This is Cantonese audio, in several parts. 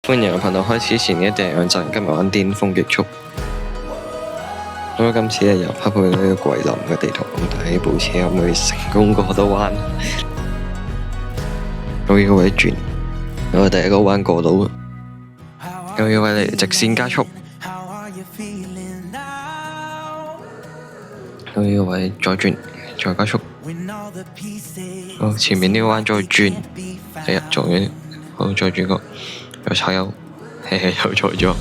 歡迎頻道開始前一定兩陣，今日玩巔峰極速。咁今次又匹配呢個桂林嘅地圖，睇呢部車可唔可以成功過到彎？我要位轉，我第一個彎過到，我要位嚟直線加速，我要位再轉再加速。好，前面呢個彎再轉，做完，好再轉個。又踩油，又錯咗，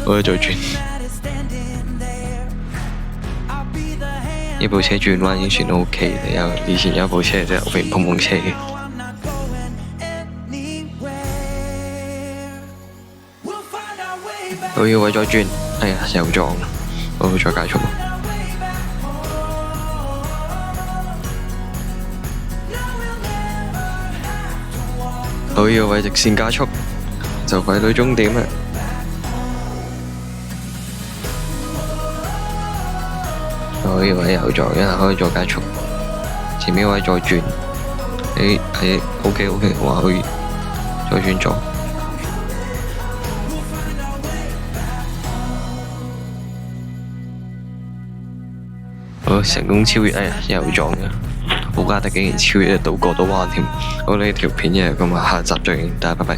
我要再轉。呢部車轉彎已經算 OK 嘅，以前有一部車真係被碰碰車嘅。我要位再轉，又撞，我要再加速。我要位直線加速。就快到終點啦！我以為右撞，一下可以再加速，前面位再轉，OK， 話可以再轉左，好成功超越，右撞嘅，布加迪竟然超越得到過到彎添，好呢條片就咁啊，下集再見，大家拜拜。